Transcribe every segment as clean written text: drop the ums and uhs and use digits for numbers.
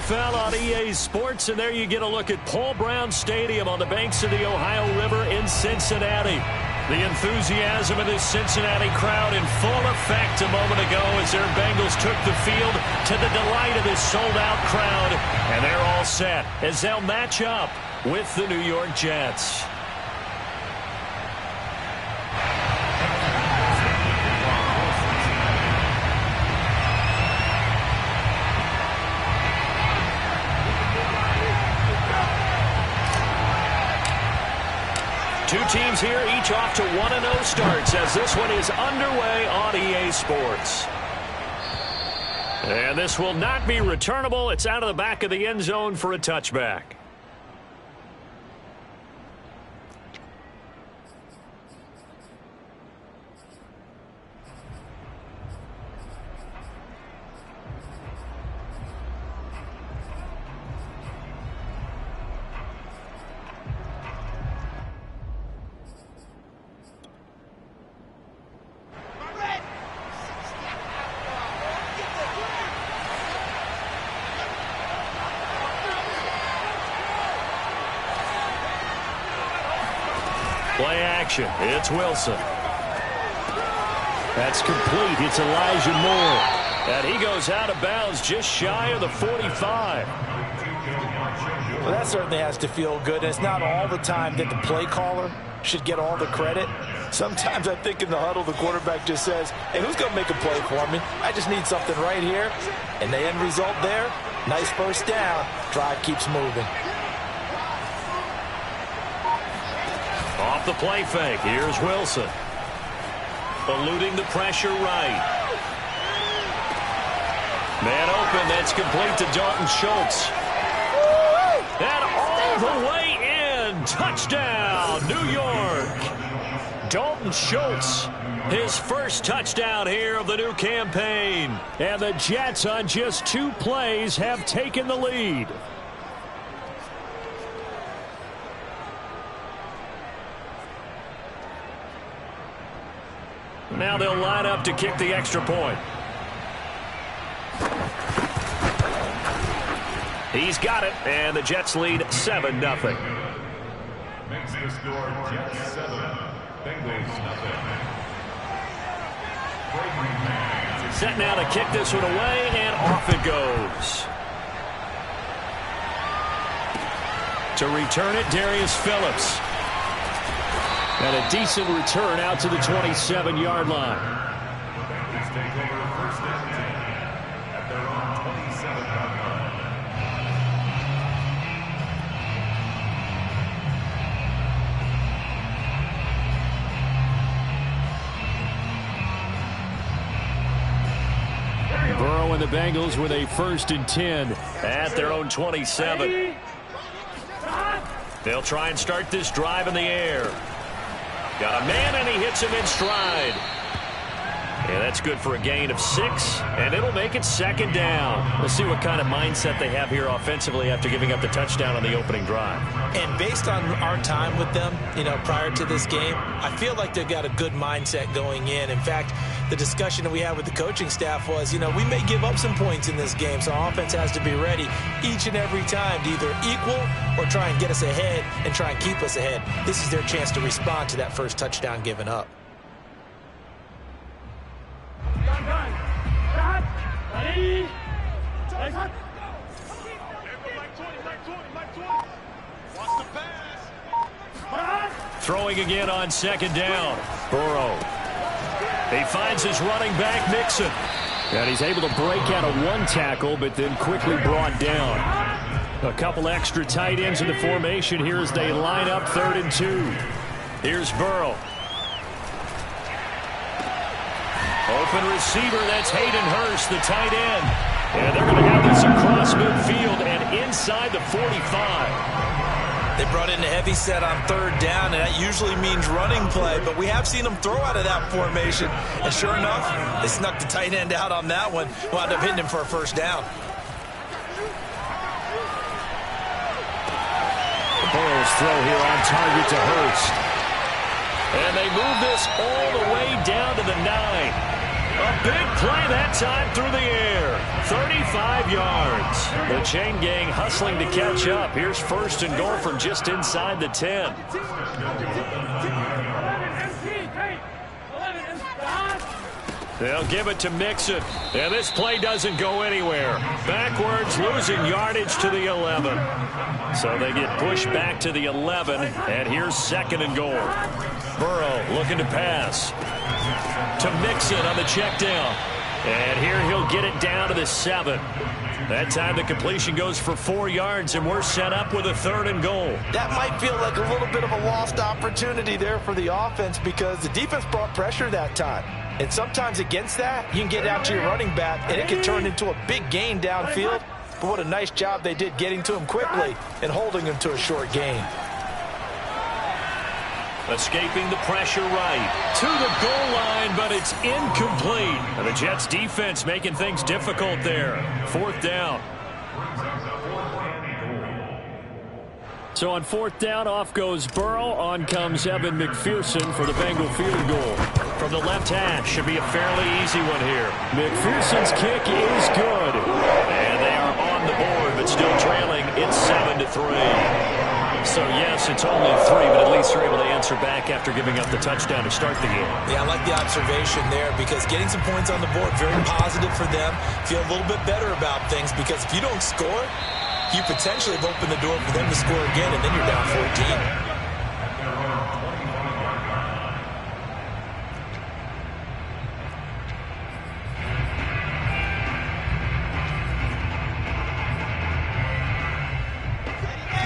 NFL on EA Sports, and there you get a look at Paul Brown Stadium on the banks of the Ohio River in Cincinnati. The enthusiasm of this Cincinnati crowd in full effect a moment ago as their Bengals took the field to the delight of this sold-out crowd. And they're all set as they'll match up with the New York Jets. Two teams here, each off to 1-0 starts as this one is underway on EA Sports. And this will not be returnable. It's out of the back of the end zone for a touchback. Play action. It's Wilson. That's complete. It's Elijah Moore. And he goes out of bounds just shy of the 45. Well, that certainly has to feel good. And it's not all the time that the play caller should get all the credit. Sometimes I think in the huddle, the quarterback just says, hey, who's going to make a play for me? I just need something right here. And the end result there, nice first down. Drive keeps moving. Off the play fake, here's Wilson. Eluding the pressure right. Man open, that's complete to Dalton Schultz. And all the way in, touchdown, New York. Dalton Schultz, his first touchdown here of the new campaign. And the Jets on just 2 plays have taken the lead. Now they'll line up to kick the extra point. He's got it, and the Jets lead 7-0. Makes the score Jets 7, Bengals nothing. Set now to kick this one away, and off it goes. To return it, Darius Phillips. And a decent return out to the 27-yard line. Bengals take over first and 10 at their own 27-yard line. Burrow and the Bengals with a 1st and 10 at their own 27. They'll try and start this drive in the air. Got a man, and he hits him in stride. Yeah, that's good for a gain of 6, and it'll make it 2nd down. Let's see what kind of mindset they have here offensively after giving up the touchdown on the opening drive. And based on our time with them, prior to this game, I feel like they've got a good mindset going in. In fact, the discussion that we had with the coaching staff was, we may give up some points in this game, so our offense has to be ready each and every time to either equal or try and get us ahead and try and keep us ahead. This is their chance to respond to that first touchdown given up. Throwing again on 2nd down. Burrow. He finds his running back, Mixon. And he's able to break out of 1 tackle, but then quickly brought down. A couple extra tight ends in the formation here as they line up 3rd and 2. Here's Burrow. Open receiver, that's Hayden Hurst, the tight end. And they're going to have this across midfield and inside the 45. They brought in a heavy set on 3rd down, and that usually means running play, but we have seen them throw out of that formation. And sure enough, they snuck the tight end out on that one, wound up hitting him for a 1st down. Burrow's throw here on target to Hurst. And they move this all the way down to the 9. A big play that time through the air. 35 yards. The chain gang hustling to catch up. Here's first and goal from just inside the 10. They'll give it to Mixon. And this play doesn't go anywhere. Backwards, losing yardage to the 11. So they get pushed back to the 11. And here's second and goal. Burrow looking to pass. To Mixon on the check down. And here he'll get it down to the 7. That time the completion goes for 4 yards, and we're set up with a third and goal. That might feel like a little bit of a lost opportunity there for the offense because the defense brought pressure that time. And sometimes against that, you can get out to your running back, and it can turn into a big gain downfield. But what a nice job they did getting to him quickly and holding him to a short gain. Escaping the pressure right to the goal line, but it's incomplete. And the Jets defense making things difficult there. Fourth down. So on fourth down, off goes Burrow. On comes Evan McPherson for the Bengal field goal. From the left hash, should be a fairly easy one here. McPherson's kick is good. And they are on the board, but still trailing. It's 7-3. So, yes, it's only 3, but at least they're able to answer back after giving up the touchdown to start the game. Yeah, I like the observation there because getting some points on the board, very positive for them. Feel a little bit better about things because if you don't score, you potentially have opened the door for them to score again, and then you're down 14.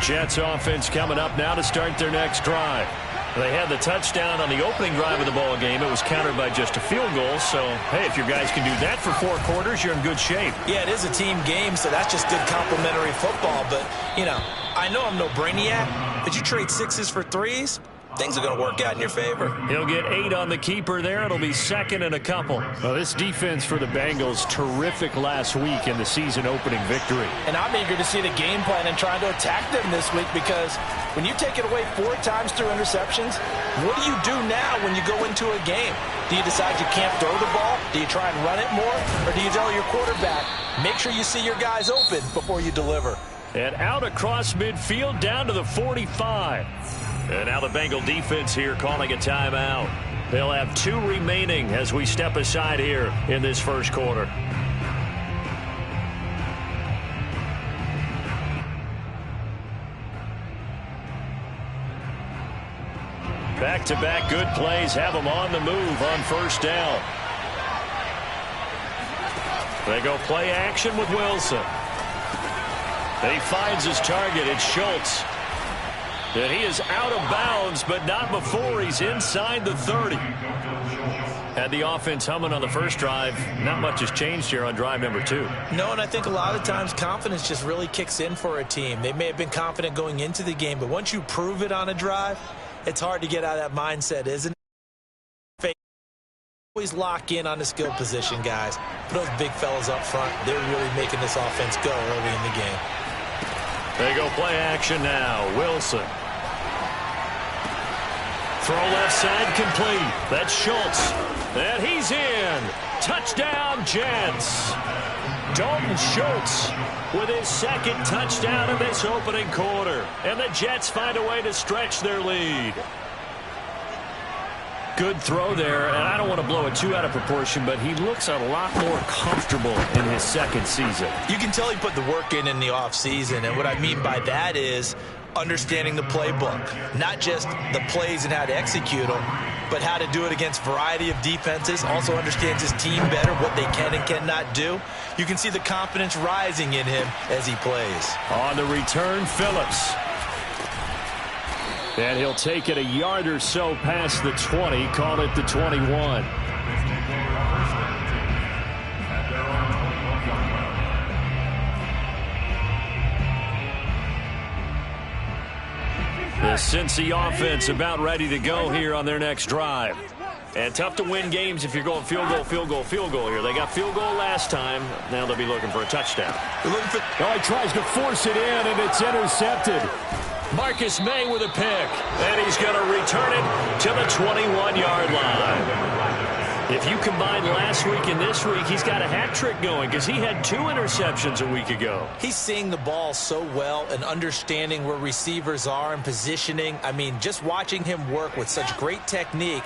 Jets offense coming up now to start their next drive. They had the touchdown on the opening drive of the ball game. It was countered by just a field goal. So, hey, if your guys can do that for 4 quarters, you're in good shape. Yeah, it is a team game, so that's just good complementary football. But, you know, I know I'm no brainiac, but you trade 6s for 3s, things are going to work out in your favor. He'll get 8 on the keeper there. It'll be second and a couple. Well, this defense for the Bengals, terrific last week in the season opening victory. And I'm eager to see the game plan and trying to attack them this week because when you take it away 4 times through interceptions, what do you do now when you go into a game? Do you decide you can't throw the ball? Do you try and run it more? Or do you tell your quarterback, make sure you see your guys open before you deliver? And out across midfield down to the 45. And now the Bengal defense here calling a timeout. They'll have 2 remaining as we step aside here in this first quarter. Back-to-back good plays have them on the move on first down. They go play action with Wilson. And he finds his target. It's Schultz. And he is out of bounds, but not before he's inside the 30. Had the offense humming on the first drive. Not much has changed here on drive number 2. No, and I think a lot of times confidence just really kicks in for a team. They may have been confident going into the game, but once you prove it on a drive, it's hard to get out of that mindset, isn't it? Always lock in on the skill position, guys. For those big fellas up front, they're really making this offense go early in the game. They go play action now. Wilson. Throw left side complete. That's Schultz. And he's in. Touchdown, Jets. Dalton Schultz with his second touchdown in this opening quarter. And the Jets find a way to stretch their lead. Good throw there, and I don't want to blow it too out of proportion, but he looks a lot more comfortable in his second season. You can tell he put the work in the offseason, and what I mean by that is understanding the playbook. Not just the plays and how to execute them, but how to do it against a variety of defenses. Also understands his team better, what they can and cannot do. You can see the confidence rising in him as he plays. On the return, Phillips. And he'll take it a yard or so past the 20, call it the 21. The Cincy offense about ready to go here on their next drive. And tough to win games if you're going field goal, field goal, field goal here. They got field goal last time. Now they'll be looking for a touchdown. Oh, he tries to force it in, and it's intercepted. Marcus May with a pick, and he's going to return it to the 21-yard line. If you combine last week and this week, he's got a hat trick going because he had 2 interceptions a week ago. He's seeing the ball so well and understanding where receivers are and positioning. I mean, just watching him work with such great technique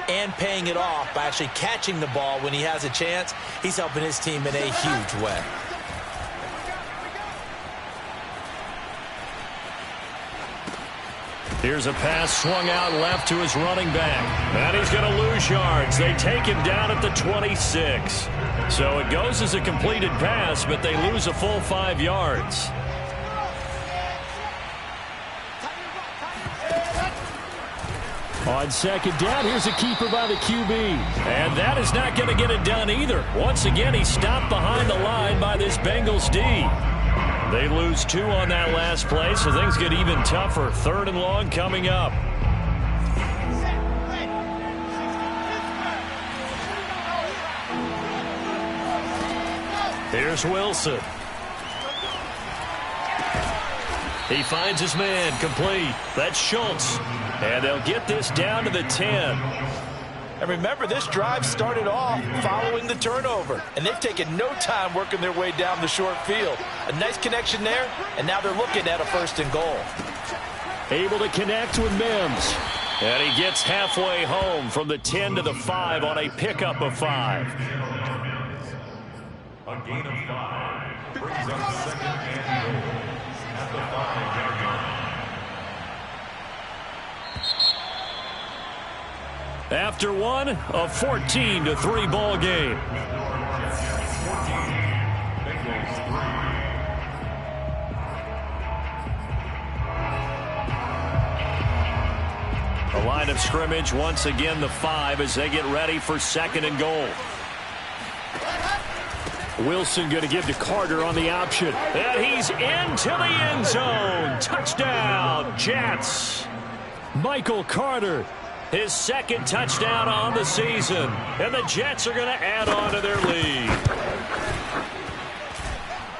and paying it off by actually catching the ball when he has a chance, he's helping his team in a huge way. Here's a pass swung out left to his running back. And he's going to lose yards. They take him down at the 26. So it goes as a completed pass, but they lose a full 5 yards. On second down, here's a keeper by the QB. And that is not going to get it done either. Once again, he's stopped behind the line by this Bengals D. They lose 2 on that last play, so things get even tougher. 3rd and long coming up. Here's Wilson. He finds his man, complete. That's Schultz. And they'll get this down to the 10. And remember, this drive started off following the turnover. And they've taken no time working their way down the short field. A nice connection there, and now they're looking at a 1st and goal. Able to connect with Mims. And he gets halfway home from the 10 to the 5 on a pickup of 5. A gain of 5 brings up 2nd and goal at the 5-yard line. After one, a 14-3 ball game. 14, Bengals 3. The line of scrimmage, once again, the 5 as they get ready for 2nd and goal. Wilson going to give to Carter on the option. And he's into the end zone. Touchdown, Jets. Michael Carter. His 2nd touchdown on the season. And the Jets are going to add on to their lead.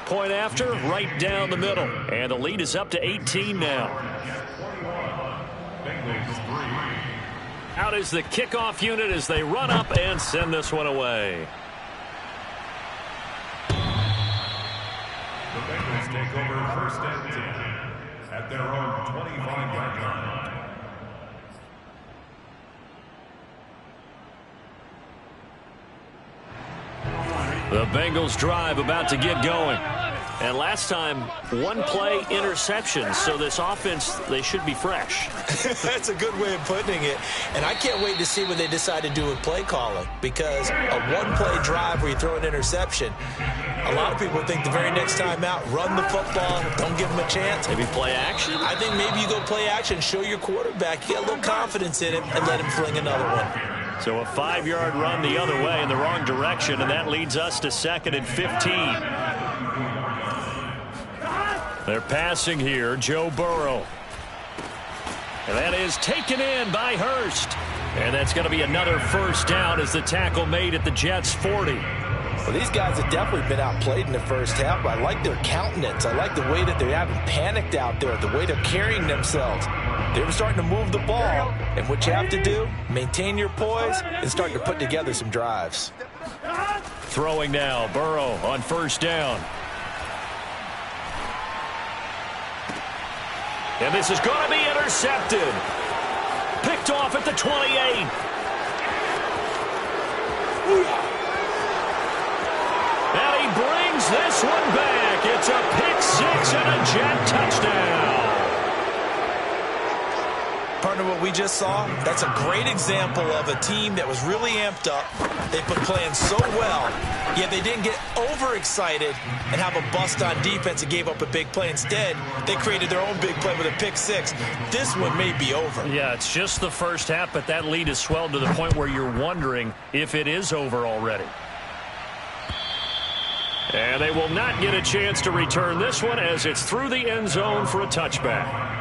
Point after, right down the middle. And the lead is up to 18 now. 21, Bengals 3. Out is the kickoff unit as they run up and send this one away. The Bengals take over 1st and 10 at their own 25-yard line. The Bengals drive about to get going. And last time, 1-play interception. So this offense, they should be fresh. That's a good way of putting it. And I can't wait to see what they decide to do with play calling. Because a 1-play drive where you throw an interception, a lot of people think the very next time out, run the football, don't give them a chance. Maybe play action? I think maybe you go play action, show your quarterback, you get a little confidence in him, and let him fling another one. So a 5-yard run the other way in the wrong direction, and that leads us to 2nd and 15. They're passing here, Joe Burrow. And that is taken in by Hurst. And that's going to be another 1st down as the tackle made at the Jets' 40. Well, these guys have definitely been outplayed in the first half, but I like their countenance. I like the way that they haven't panicked out there, the way they're carrying themselves. They're starting to move the ball, and what you have to do, maintain your poise and start to put together some drives. Throwing now, Burrow on 1st down. And this is going to be intercepted. Picked off at the 28. And he brings this one back. It's a pick 6 and a Jet touchdown. Partner, what we just saw, that's a great example of a team that was really amped up. They've been playing so well, yet they didn't get overexcited and have a bust on defense and gave up a big play. Instead, they created their own big play with a pick 6. This one may be over. Yeah, it's just the first half, but that lead has swelled to the point where you're wondering if it is over already. And they will not get a chance to return this one as it's through the end zone for a touchback.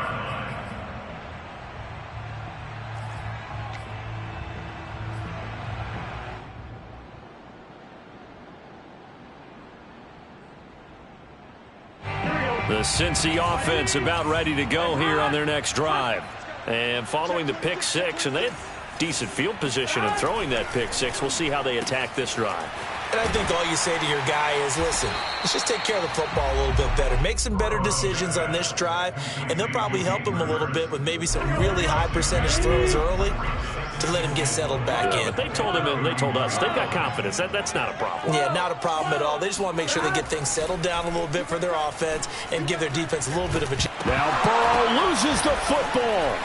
The Cincy offense about ready to go here on their next drive. And following the pick 6, and they decent field position and throwing that pick six. We'll see how they attack this drive. And I think all you say to your guy is, listen, let's just take care of the football a little bit better. Make some better decisions on this drive, and they'll probably help him a little bit with maybe some really high percentage throws early to let him get settled back in. But they told him and they told us they've got confidence. That's not a problem. Yeah, not a problem at all. They just want to make sure they get things settled down a little bit for their offense and give their defense a little bit of a chance. Now Burrow loses the football.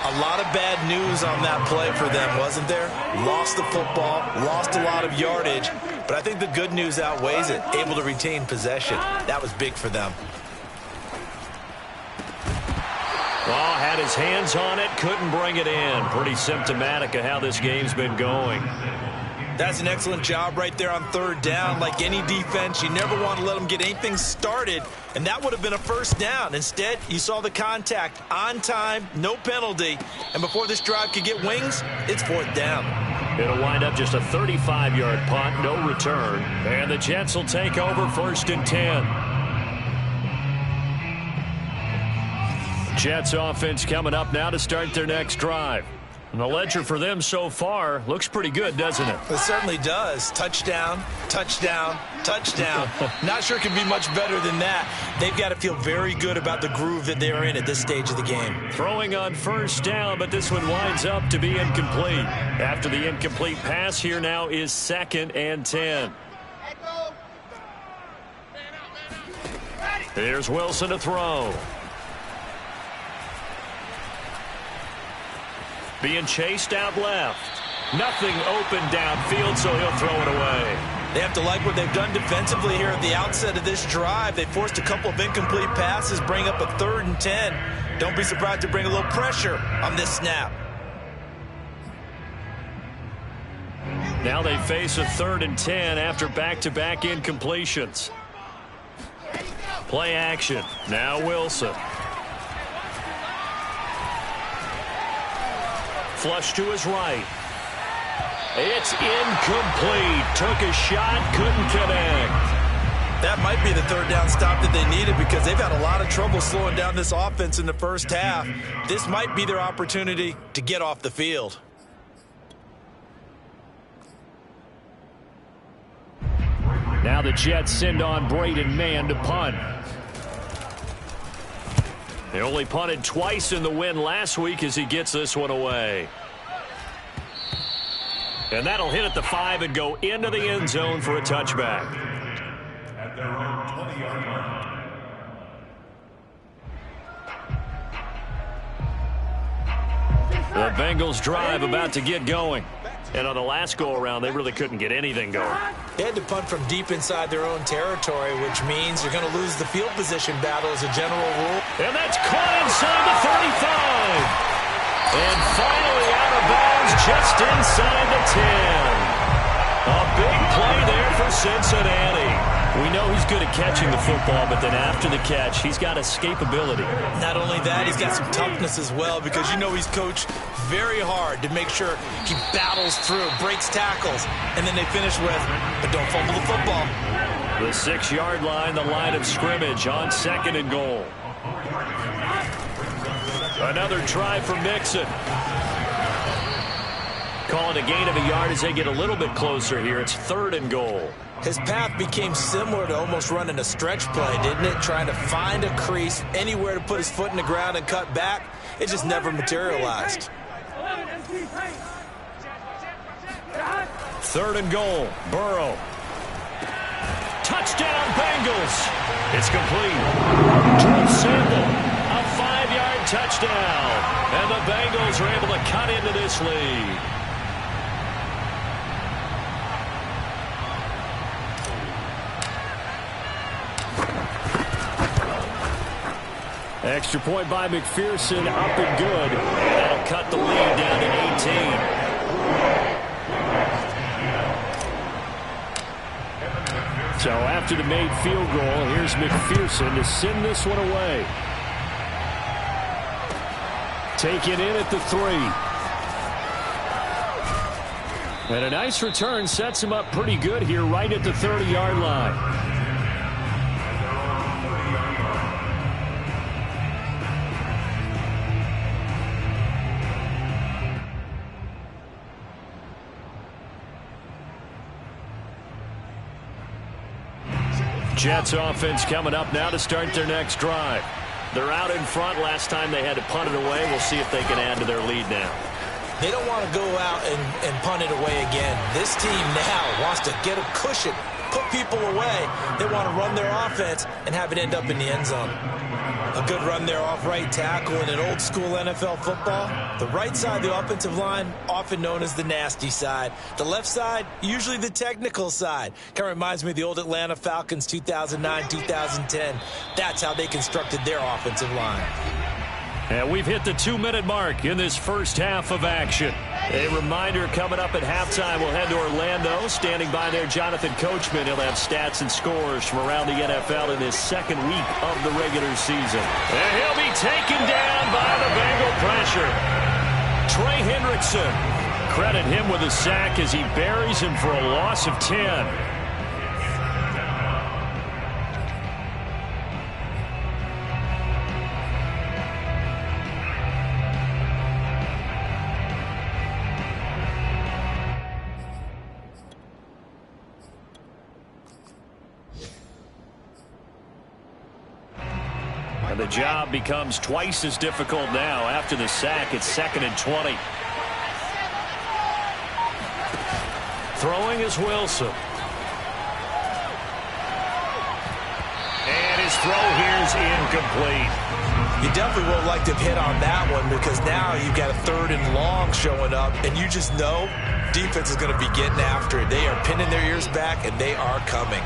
A lot of bad news on that play for them, wasn't there? Lost the football, lost a lot of yardage, but I think the good news outweighs it. Able to retain possession. That was big for them. Oh, had his hands on it, couldn't bring it in. Pretty symptomatic of how this game's been going. That's an excellent job right there on third down. Like any defense, you never want to let them get anything started, and that would have been a first down. Instead, you saw the contact on time, no penalty, and before this drive could get wings, it's fourth down. It'll wind up just a 35-yard punt, no return, and the Jets will take over 1st and 10. Jets offense coming up now to start their next drive. And the ledger for them so far looks pretty good, doesn't it? It certainly does. Touchdown, touchdown, touchdown. Not sure it can be much better than that. They've got to feel very good about the groove that they're in at this stage of the game. Throwing on first down, but this one winds up to be incomplete. After the incomplete pass, here now is 2nd and 10. Here's Wilson to throw. Being chased out left. Nothing open downfield, so he'll throw it away. They have to like what they've done defensively here at the outset of this drive. They forced a couple of incomplete passes, bring up a 3rd and 10. Don't be surprised to bring a little pressure on this snap. Now they face a 3rd and 10 after back-to-back incompletions. Play action. Now Wilson. Flush to his right. It's incomplete. Took a shot, couldn't connect. That might be the 3rd down stop that they needed because they've had a lot of trouble slowing down this offense in the first half. This might be their opportunity to get off the field. Now the Jets send on Braden Mann to punt. They only punted twice in the win last week as he gets this one away. And that'll hit at the 5 and go into the end zone for a touchback. At their own 20-yard line. The Bengals drive about to get going. And on the last go-around, they really couldn't get anything going. They had to punt from deep inside their own territory, which means you're going to lose the field position battle as a general rule. And that's caught inside the 35. And finally out of bounds just inside the 10. A big play there for Cincinnati. We know he's good at catching the football, but then after the catch, he's got escapability. Not only that, he's got some toughness as well because you know he's coached very hard to make sure he battles through, breaks tackles, and then they finish with, but don't fumble the football. The 6-yard line, the line of scrimmage on 2nd and goal. Another try for Mixon. Calling a gain of a yard as they get a little bit closer here. It's 3rd and goal. His path became similar to almost running a stretch play, didn't it? Trying to find a crease, anywhere to put his foot in the ground and cut back. It just never materialized. 3rd and goal. Burrow. Touchdown, Bengals. It's complete. Drew Sample. A 5-yard touchdown. And the Bengals are able to cut into this lead. Extra point by McPherson, up and good. That'll cut the lead down to 18. So after the made field goal, here's McPherson to send this one away. Taken in at the 3. And a nice return sets him up pretty good here right at the 30-yard line. Jets offense coming up now to start their next drive. They're out in front. Last time they had to punt it away. We'll see if they can add to their lead now. They don't want to go out and punt it away again. This team now wants to get a cushion, put people away. They want to run their offense and have it end up in the end zone. A good run there off right tackle in an old school NFL football. The right side, the offensive line, often known as the nasty side. The left side, usually the technical side. Kind of reminds me of the old Atlanta Falcons 2009, 2010. That's how they constructed their offensive line. And we've hit the 2-minute mark in this first half of action. A reminder coming up at halftime, we'll head to Orlando. Standing by there, Jonathan Coachman. He'll have stats and scores from around the NFL in this second week of the regular season. And he'll be taken down by the Bengal pressure. Trey Hendrickson. Credit him with a sack as he buries him for a loss of 10. And the job becomes twice as difficult now. After the sack, it's 2nd and 20. Throwing is Wilson. And his throw here is incomplete. You definitely won't like to hit on that one because now you've got a 3rd and long showing up, and you just know defense is going to be getting after it. They are pinning their ears back, and they are coming.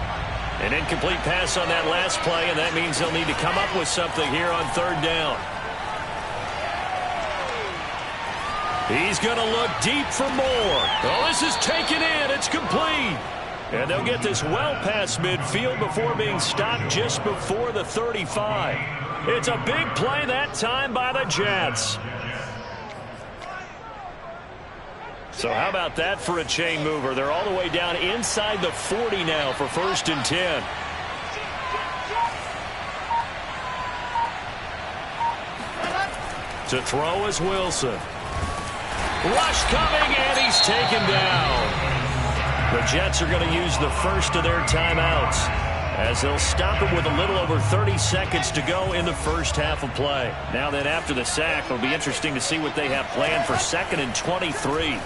An incomplete pass on that last play, and that means they'll need to come up with something here on 3rd down. He's going to look deep for more. Oh, this is taken in. It's complete. And they'll get this well past midfield before being stopped just before the 35. It's a big play that time by the Jets. So how about that for a chain mover? They're all the way down inside the 40 now for 1st and 10. To throw is Wilson. Rush coming, and he's taken down. The Jets are going to use the first of their timeouts as they'll stop it with a little over 30 seconds to go in the first half of play. Now then, after the sack, it'll be interesting to see what they have planned for 2nd and 23.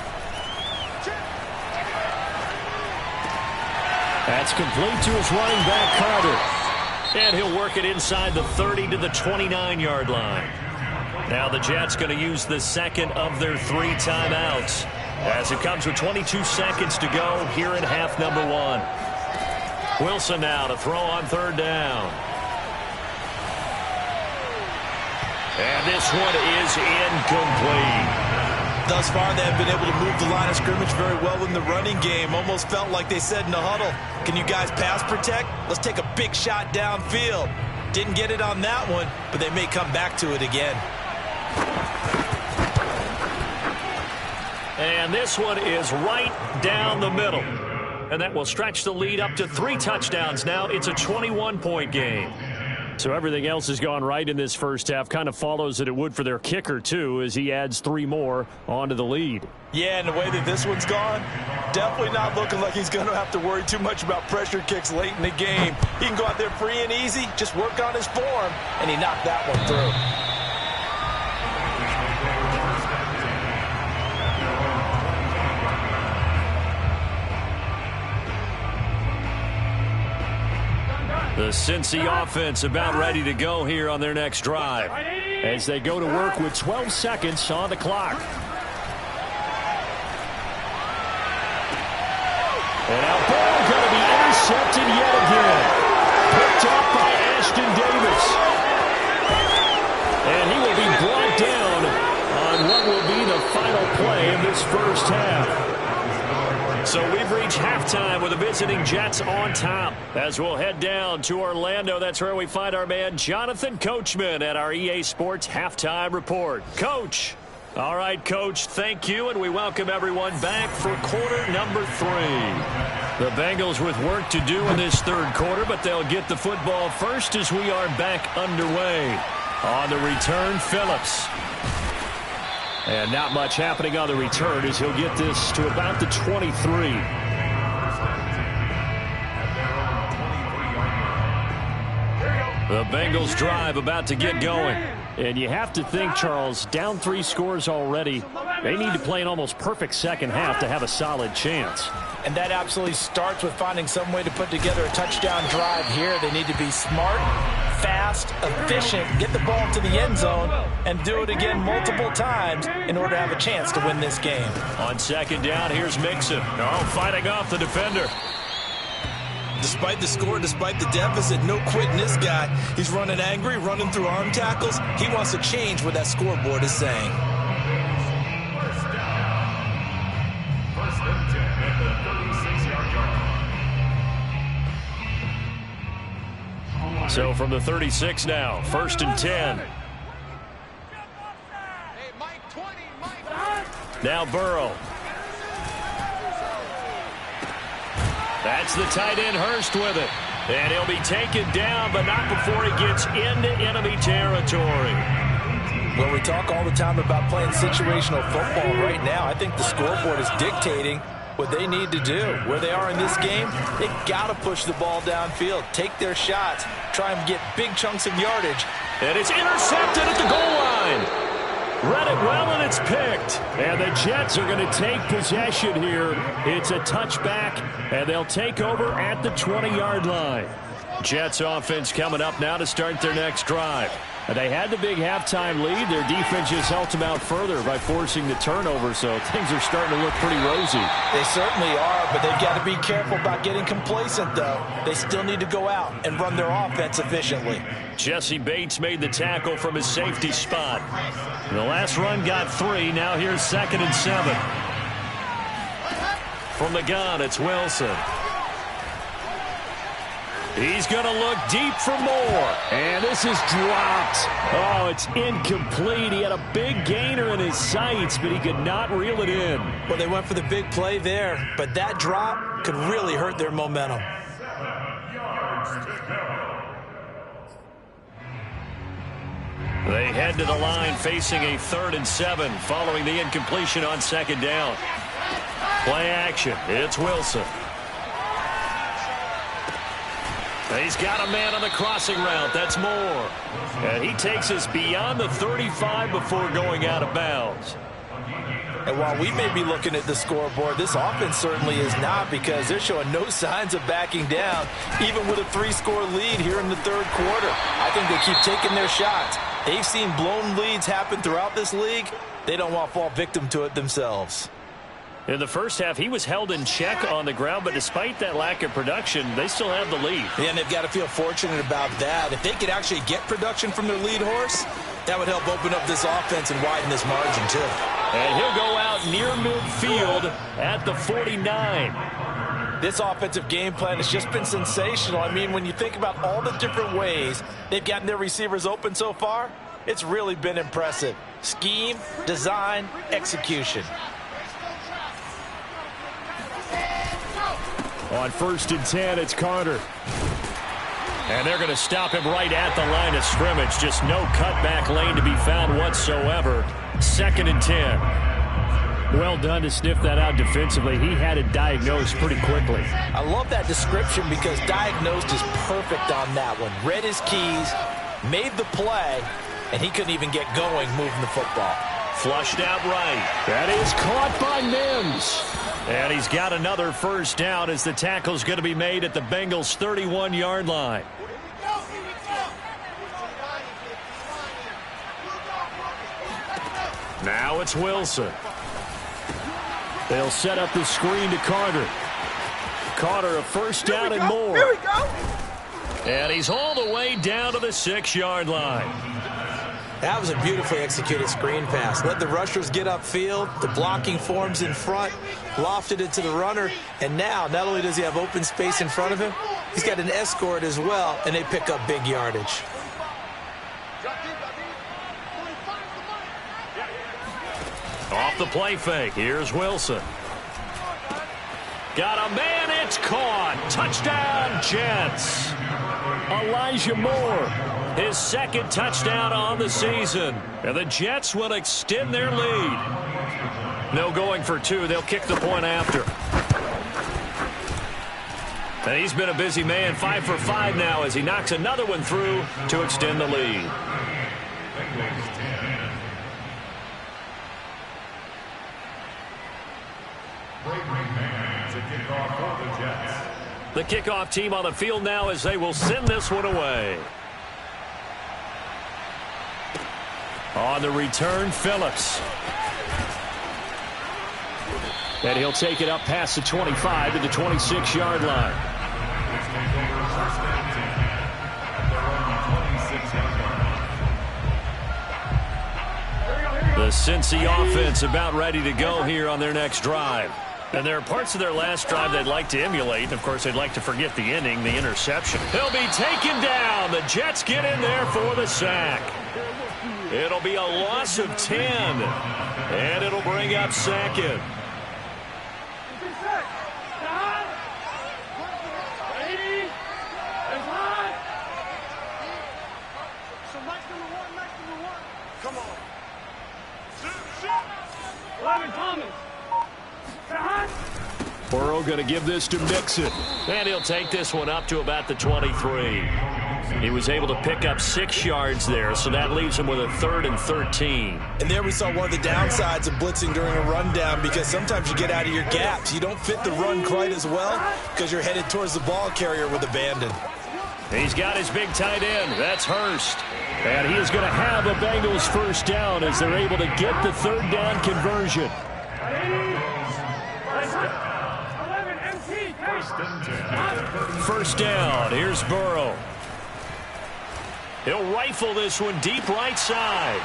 That's complete to his running back, Carter. And he'll work it inside the 30 to the 29-yard line. Now the Jets going to use the 2nd of their 3 timeouts as it comes with 22 seconds to go here in half number 1. Wilson now to throw on 3rd down. And this one is incomplete. Thus far, they have been able to move the line of scrimmage very well in the running game. Almost felt like they said in the huddle, can you guys pass protect? Let's take a big shot downfield. Didn't get it on that one, but they may come back to it again. And this one is right down the middle. And that will stretch the lead up to 3 touchdowns now. It's a 21-point game. So everything else has gone right in this first half. Kind of follows that it would for their kicker, too, as he adds 3 more onto the lead. Yeah, and the way that this one's gone, definitely not looking like he's going to have to worry too much about pressure kicks late in the game. He can go out there free and easy, just work on his form, and he knocked that one through. The Cincy offense about ready to go here on their next drive as they go to work with 12 seconds on the clock. And our ball going to be intercepted yet again. Picked up by Ashton Davis. And he will be brought down on what will be the final play of this first half. So we've reached halftime with the visiting Jets on top. As we'll head down to Orlando, that's where we find our man Jonathan Coachman at our EA Sports Halftime Report. Coach. All right, Coach, thank you, and we welcome everyone back for quarter number 3. The Bengals with work to do in this third quarter, but they'll get the football first as we are back underway. On the return, Phillips. And not much happening on the return as he'll get this to about the 23. The Bengals drive about to get going. And you have to think, Charles, down 3 scores already. They need to play an almost perfect second half to have a solid chance. And that absolutely starts with finding some way to put together a touchdown drive here. They need to be smart, fast, efficient, get the ball to the end zone, and do it again multiple times in order to have a chance to win this game. On second down, here's Mixon. Oh, fighting off the defender. Despite the score, despite the deficit, no quitting this guy. He's running angry, running through arm tackles. He wants to change what that scoreboard is saying. First and 10 at the 36-yard line. So from the 36 now, first and 10. Now Burrow. That's the tight end Hurst with it. And he'll be taken down, but not before he gets into enemy territory. Well, we talk all the time about playing situational football. Right now, I think the scoreboard is dictating what they need to do. Where they are in this game, they got to push the ball downfield, take their shots, try and get big chunks of yardage. And it's intercepted at the goal line. Read it well, and it's picked. And the Jets are going to take possession here. It's a touchback, and they'll take over at the 20-yard line. Jets offense coming up now to start their next drive. They had the big halftime lead. Their defense just helped them out further by forcing the turnover, so things are starting to look pretty rosy. They certainly are, but they've got to be careful about getting complacent, though. They still need to go out and run their offense efficiently. Jesse Bates made the tackle from his safety spot. The last run got 3. Now here's 2nd and 7. From the gun, it's Wilson. He's going to look deep for more. And this is dropped. Oh, it's incomplete. He had a big gainer in his sights, but he could not reel it in. Well, they went for the big play there, but that drop could really hurt their momentum. 7 yards to go. They head to the line facing a 3rd and 7 following the incompletion on 2nd down. Play action. It's Wilson. He's got a man on the crossing route. That's Moore. And he takes us beyond the 35 before going out of bounds. And while we may be looking at the scoreboard, this offense certainly is not, because they're showing no signs of backing down, even with a 3-score lead here in the 3rd quarter. I think they keep taking their shots. They've seen blown leads happen throughout this league. They don't want to fall victim to it themselves. In the first half, he was held in check on the ground, but despite that lack of production, they still have the lead. Yeah, and they've got to feel fortunate about that. If they could actually get production from their lead horse, that would help open up this offense and widen this margin, too. And he'll go out near midfield at the 49. This offensive game plan has just been sensational. I mean, when you think about all the different ways they've gotten their receivers open so far, it's really been impressive. Scheme, design, execution. On 1st and 10, it's Carter. And they're going to stop him right at the line of scrimmage. Just no cutback lane to be found whatsoever. 2nd and 10. Well done to sniff that out defensively. He had it diagnosed pretty quickly. I love that description, because diagnosed is perfect on that one. Read his keys, made the play, and he couldn't even get going moving the football. Flushed out right. That is caught by Mims. And he's got another 1st down as the tackle's going to be made at the Bengals' 31-yard line. Now it's Wilson. They'll set up the screen to Carter. Carter, a 1st down and more. Here we go. And he's all the way down to the 6-yard line. That was a beautifully executed screen pass. Let the rushers get upfield. The blocking forms in front. Lofted it to the runner. And now, not only does he have open space in front of him, he's got an escort as well, and they pick up big yardage. Off the play fake. Here's Wilson. Got a man. It's caught. Touchdown, Jets. Elijah Moore. His 2nd touchdown on the season. And the Jets will extend their lead. No going for 2. They'll kick the point after. And he's been a busy man, 5 for 5 now as he knocks another one through to extend the lead. Bengals 10. To kick off for the Jets. The kickoff team on the field now as they will send this one away. On the return, Phillips. And he'll take it up past the 25 to the 26-yard line. The Cincy offense about ready to go here on their next drive. And there are parts of their last drive they'd like to emulate. And, of course, they'd like to forget the ending, the interception. He'll be taken down. The Jets get in there for the sack. It'll be a loss of 10. And it'll bring up second. Burrow going to give this to Mixon. And he'll take this one up to about the 23. He was able to pick up 6 yards there, so that leaves him with a 3rd and 13. And there we saw one of the downsides of blitzing during a rundown, because sometimes you get out of your gaps. You don't fit the run quite as well because you're headed towards the ball carrier with abandon. He's got his big tight end. That's Hurst. And he is going to have a Bengals first down as they're able to get the 3rd down conversion. First down. Here's Burrow. He'll rifle this one deep right side.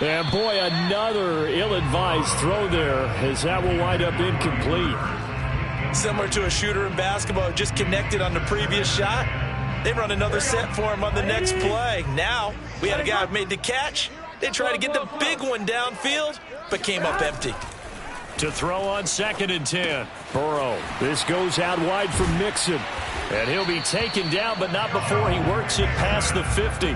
And boy, another ill-advised throw there as that will wind up incomplete. Similar to a shooter in basketball, just connected on the previous shot. They run another set for him on the next play. Now, we had a guy who made the catch. They tried to get the big one downfield, but came up empty. To throw on 2nd and 10. Burrow. This goes out wide for Mixon. And he'll be taken down, but not before he works it past the 50.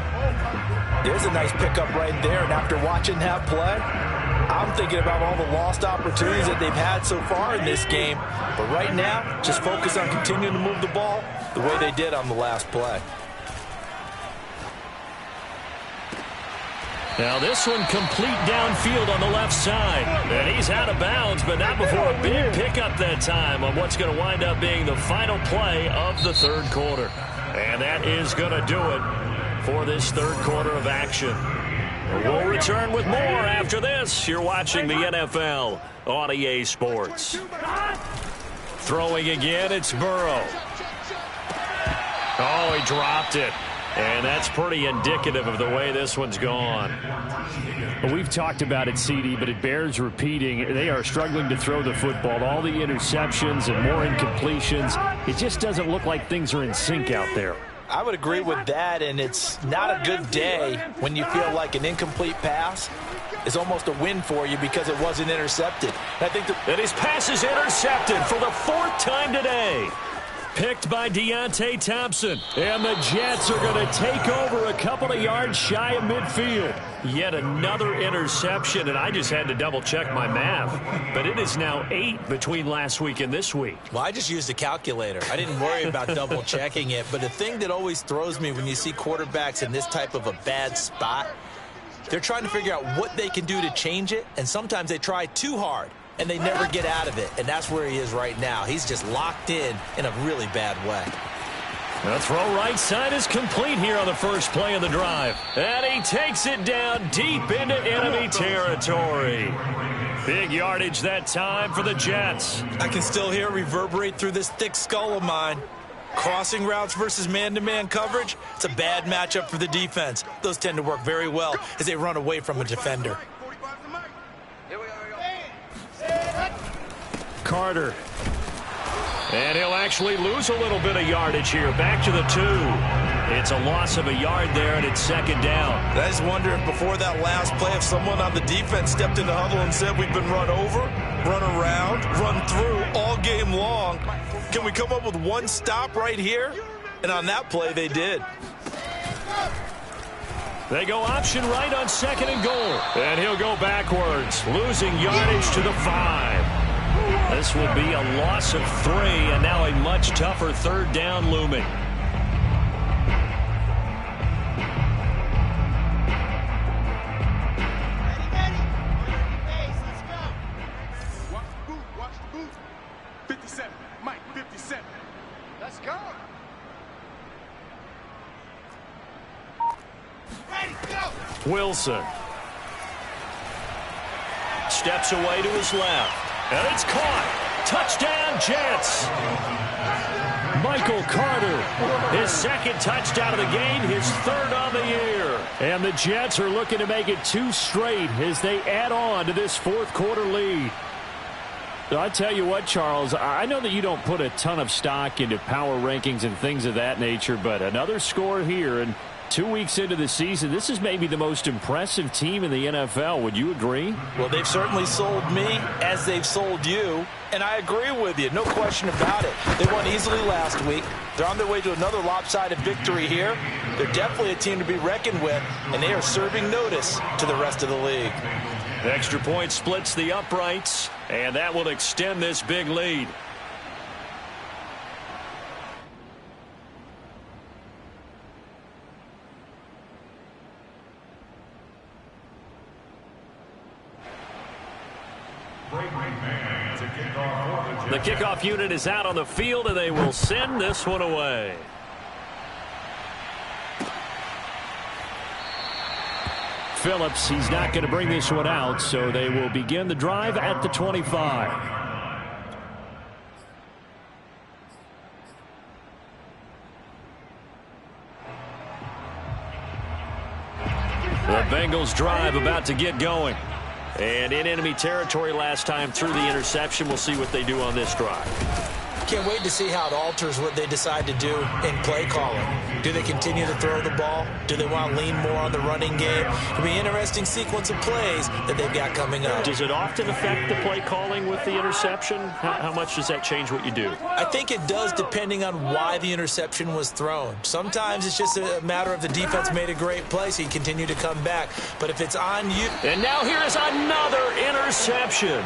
There's a nice pickup right there. And after watching that play, I'm thinking about all the lost opportunities that they've had so far in this game. But right now, just focus on continuing to move the ball the way they did on the last play. Now this one complete downfield on the left side. And he's out of bounds, but not before a big pickup that time on what's going to wind up being the final play of the 3rd quarter. And that is going to do it for this 3rd quarter of action. We'll return with more after this. You're watching the NFL on EA Sports. Throwing again, it's Burrow. Oh, he dropped it. And that's pretty indicative of the way this one's gone. Well, we've talked about it, CD, but it bears repeating. They are struggling to throw the football. All the interceptions and more incompletions. It just doesn't look like things are in sync out there. I would agree with that, and it's not a good day when you feel like an incomplete pass is almost a win for you because it wasn't intercepted. I think and his pass is intercepted for the 4th time today. Picked by Deontay Thompson. And the Jets are going to take over a couple of yards shy of midfield. Yet another interception, and I just had to double-check my math. But it is now 8 between last week and this week. Well, I just used a calculator. I didn't worry about double-checking it. But the thing that always throws me when you see quarterbacks in this type of a bad spot, they're trying to figure out what they can do to change it, and sometimes they try too hard. And they never get out of it, and that's where he is right now. He's just locked in a really bad way. The throw right side is complete here on the first play of the drive. And he takes it down deep into enemy territory. Big yardage that time for the Jets. I can still hear it reverberate through this thick skull of mine. Crossing routes versus man-to-man coverage, it's a bad matchup for the defense. Those tend to work very well as they run away from a defender. Carter. And he'll actually lose a little bit of yardage here. Back to the 2. It's a loss of a yard there, and it's 2nd down. I just wonder if before that last play, if someone on the defense stepped in the huddle and said we've been run over, run around, run through all game long. Can we come up with one stop right here? And on that play, they did. They go option right on 2nd and goal. And he'll go backwards, losing yardage to the 5. This will be a loss of 3, and now a much tougher third down looming. Watch the boot. 57. Mike, 57. Let's go. Ready, go. Wilson steps away to his left. And it's caught. Touchdown, Jets. Michael Carter, his second touchdown of the game, his third on the year. And the Jets are looking to make it 2 straight as they add on to this fourth quarter lead. I tell you what, Charles, I know that you don't put a ton of stock into power rankings and things of that nature, but another score here, and 2 weeks into the season, this is maybe the most impressive team in the NFL. Would you agree? Well, they've certainly sold me as they've sold you, and I agree with you. No question about it. They won easily last week. They're on their way to another lopsided victory here. They're definitely a team to be reckoned with, and they are serving notice to the rest of the league. The extra point splits the uprights, and that will extend this big lead. The kickoff unit is out on the field, and they will send this one away. Phillips, he's not going to bring this one out, so they will begin the drive at the 25. The Bengals drive about to get going. And in enemy territory last time through the interception. We'll see what they do on this drive. Can't wait to see how it alters what they decide to do in play calling. Do they continue to throw the ball? Do they want to lean more on the running game? It'll be an interesting sequence of plays that they've got coming up. Does it often affect the play calling with the interception? How much does that change what you do? I think it does, depending on why the interception was thrown. Sometimes it's just a matter of the defense made a great play, so you continue to come back. But if it's on you... And now here's another interception.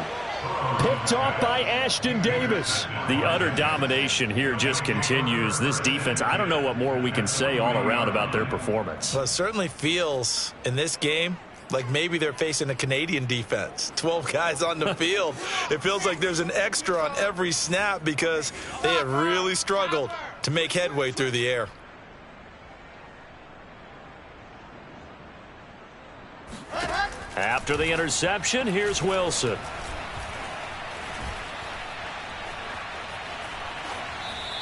Picked off by Ashton Davis. The utter domination here just continues. This defense, I don't know what more we can say all around about their performance. Well, it certainly feels in this game like maybe they're facing a Canadian defense. 12 guys on the field. It feels like there's an extra on every snap because they have really struggled to make headway through the air. After the interception, here's Wilson.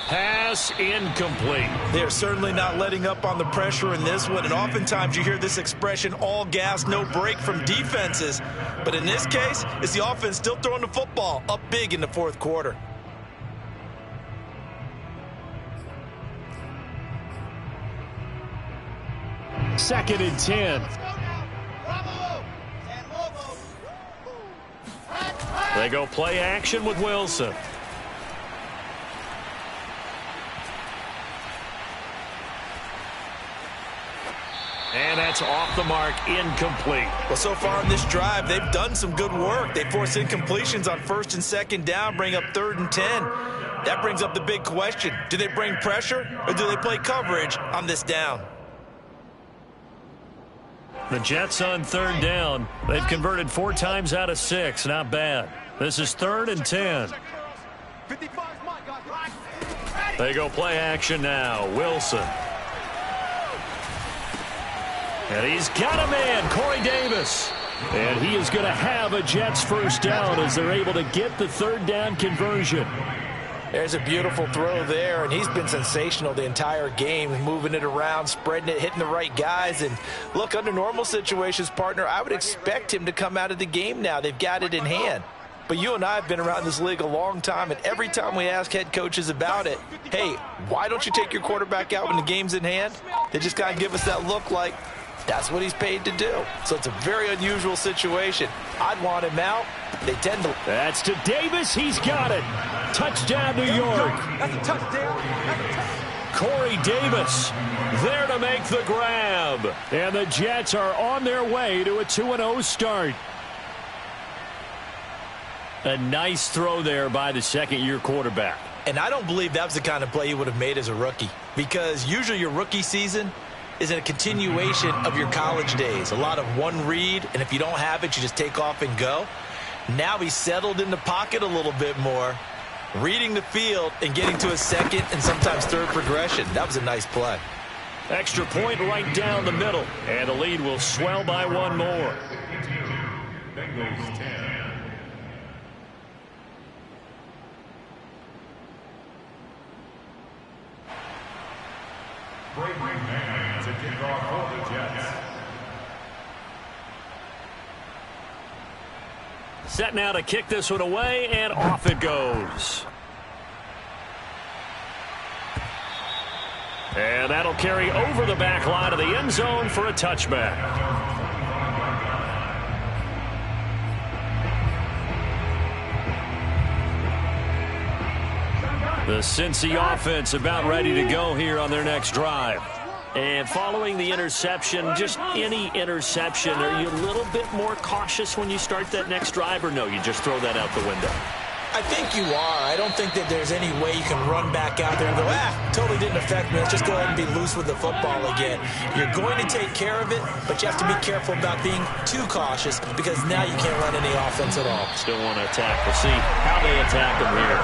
Pass incomplete. They're certainly not letting up on the pressure in this one, and oftentimes you hear this expression, all gas, no break from defenses. But in this case, it's the offense still throwing the football up big in the fourth quarter. Second and 10. They go play action with Wilson. And that's off the mark, incomplete. Well, so far in this drive, they've done some good work. They force incompletions on first and second down, bring up 3rd and 10. That brings up the big question. Do they bring pressure or do they play coverage on this down? The Jets on 3rd down. They've converted 4 times out of 6. Not bad. This is 3rd and 10. They go play action now. Wilson. And he's got a man, Corey Davis. And he is going to have a Jets first down as they're able to get the 3rd down conversion. There's a beautiful throw there, and he's been sensational the entire game, moving it around, spreading it, hitting the right guys. And look, under normal situations, partner, I would expect him to come out of the game now. They've got it in hand. But you and I have been around this league a long time, and every time we ask head coaches about it, hey, why don't you take your quarterback out when the game's in hand? They just kind of give us that look like, that's what he's paid to do. So it's a very unusual situation. I'd want him out. They tend to. That's to Davis. He's got it. Touchdown, New York. That's a touchdown. Corey Davis there to make the grab. And the Jets are on their way to a 2-0 start. A nice throw there by the second-year quarterback. And I don't believe that was the kind of play he would have made as a rookie, because usually your rookie season is a continuation of your college days. A lot of one read, and if you don't have it, you just take off and go. Now he's settled in the pocket a little bit more, reading the field and getting to a second and sometimes third progression. That was a nice play. Extra point right down the middle, and the lead will swell by one more. Bengals 10. Brady man to kick off for the Jets. Set now to kick this one away, and off it goes. And that'll carry over the back line of the end zone for a touchback. The Cincy offense about ready to go here on their next drive. And following the interception, just any interception, are you a little bit more cautious when you start that next drive, or no, you just throw that out the window? I think you are. I don't think that there's any way you can run back out there and go, totally didn't affect me. Let's just go ahead and be loose with the football again. You're going to take care of it, but you have to be careful about being too cautious, because now you can't run any offense at all. Still want to attack. We'll see how they attack them here.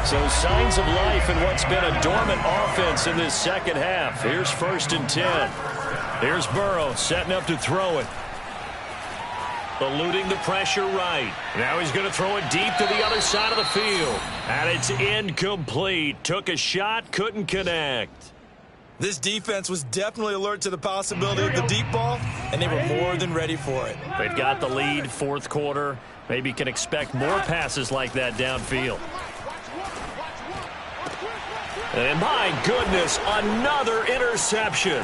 So signs of life in what's been a dormant offense in this second half. Here's 1st and 10. Here's Burrow setting up to throw it. Eluding the pressure right. Now he's going to throw it deep to the other side of the field. And it's incomplete. Took a shot, couldn't connect. This defense was definitely alert to the possibility of the deep ball, and they were more than ready for it. They've got the lead, 4th quarter. Maybe can expect more passes like that downfield. And my goodness, another interception.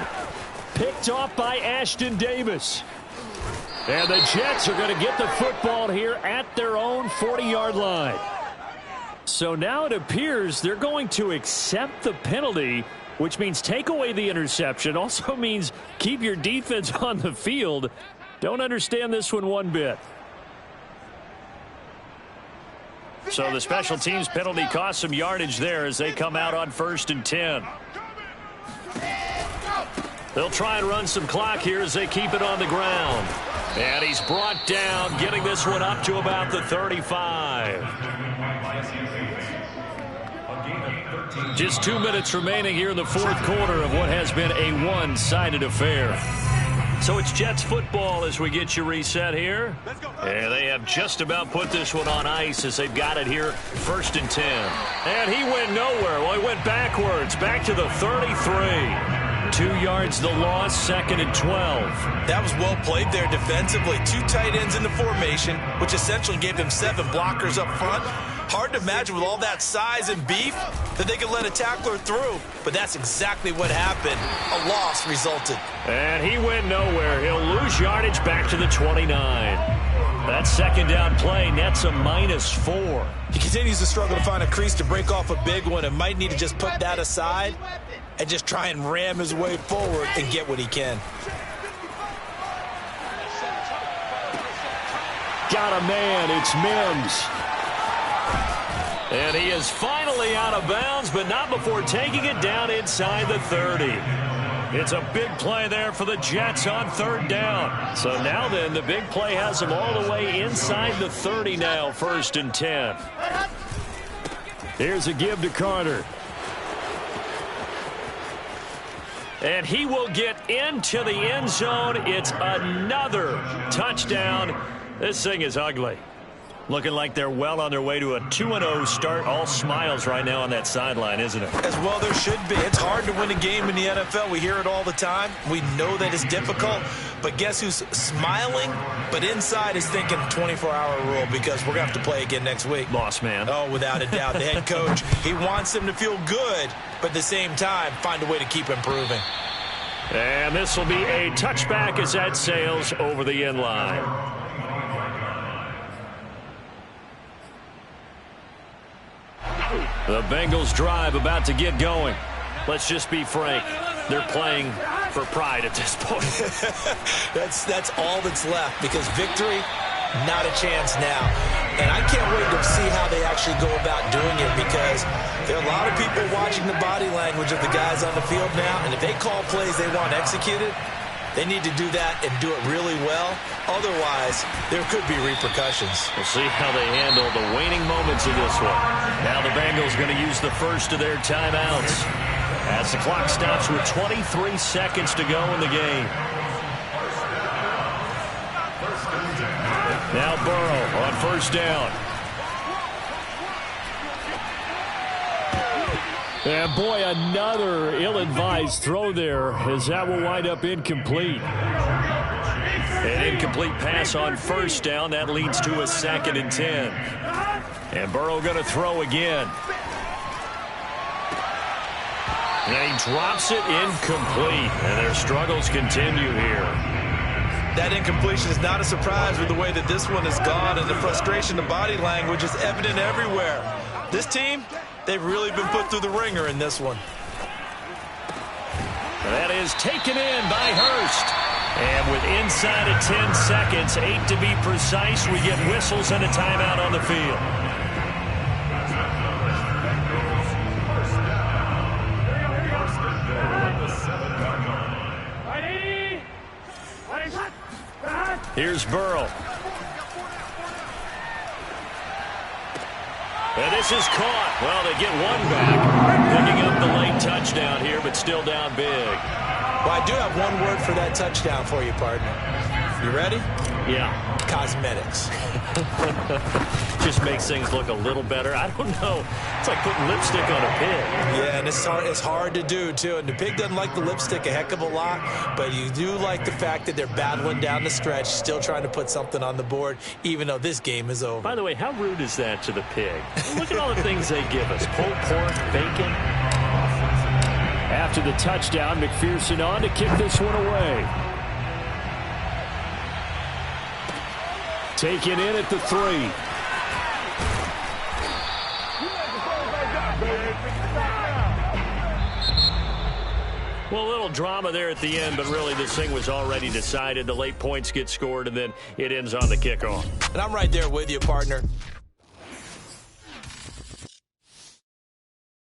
Picked off by Ashton Davis. And the Jets are going to get the football here at their own 40-yard line. So now it appears they're going to accept the penalty, which means take away the interception. Also means keep your defense on the field. Don't understand this one bit. So the special teams penalty cost some yardage there as they come out on 1st and 10. They'll try and run some clock here as they keep it on the ground. And he's brought down, getting this one up to about the 35. Just 2 minutes remaining here in the 4th quarter of what has been a one-sided affair. So it's Jets football as we get you reset here. And they have just about put this one on ice as they've got it here, 1st and 10. And he went nowhere. Well, he went backwards, back to the 33. 2 yards the loss, 2nd and 12. That was well played there defensively. 2 tight ends in the formation, which essentially gave them 7 blockers up front. Hard to imagine with all that size and beef that they could let a tackler through. But that's exactly what happened. A loss resulted. And he went nowhere. He'll lose yardage back to the 29. That 2nd down play nets a -4. He continues to struggle to find a crease to break off a big one and might need to just put that aside and just try and ram his way forward and get what he can. Got a man. It's Mims. And he is finally out of bounds, but not before taking it down inside the 30. It's a big play there for the Jets on 3rd down. So now then, the big play has them all the way inside the 30 now, 1st and 10. Here's a give to Carter. And he will get into the end zone. It's another touchdown. This thing is ugly. Looking like they're well on their way to a 2-0 start. All smiles right now on that sideline, isn't it? As well there should be. It's hard to win a game in the NFL. We hear it all the time. We know that it's difficult. But guess who's smiling? But inside is thinking 24-hour rule, because we're going to have to play again next week. Boss man. Oh, without a doubt. The head coach, he wants them to feel good, but at the same time, find a way to keep improving. And this will be a touchback as that sails over the end line. The Bengals drive about to get going. Let's just be frank. They're playing for pride at this point. That's all that's left, because victory, not a chance now. And I can't wait to see how they actually go about doing it, because there are a lot of people watching the body language of the guys on the field now, and if they call plays they want executed, they need to do that and do it really well. Otherwise, there could be repercussions. We'll see how they handle the waning moments of this one. Now the Bengals going to use the first of their timeouts as the clock stops with 23 seconds to go in the game. Now Burrow on first down. And boy, another ill-advised throw there, as that will wind up incomplete. An incomplete pass on first down. That leads to a 2nd and 10. And Burrow going to throw again. And he drops it incomplete. And their struggles continue here. That incompletion is not a surprise with the way that this one has gone, and the frustration, the body language is evident everywhere. This team, they've really been put through the ringer in this one. That is taken in by Hurst. And with inside of 10 seconds, 8 to be precise, we get whistles and a timeout on the field. Here's Burrow. And this is caught. Well, they get one back. Picking up the late touchdown here, but still down big. Well, I do have one word for that touchdown for you, partner. You ready? Yeah. Cosmetics. Just makes things look a little better. I don't know. It's like putting lipstick on a pig. Yeah, and it's hard to do, too. And the pig doesn't like the lipstick a heck of a lot, but you do like the fact that they're battling down the stretch, still trying to put something on the board, even though this game is over. By the way, how rude is that to the pig? Look at all the things they give us. Pulled pork, bacon. After the touchdown, McPherson on to kick this one away. Taken in at the 3. Well, a little drama there at the end, but really this thing was already decided. The late points get scored, and then it ends on the kickoff. And I'm right there with you, partner.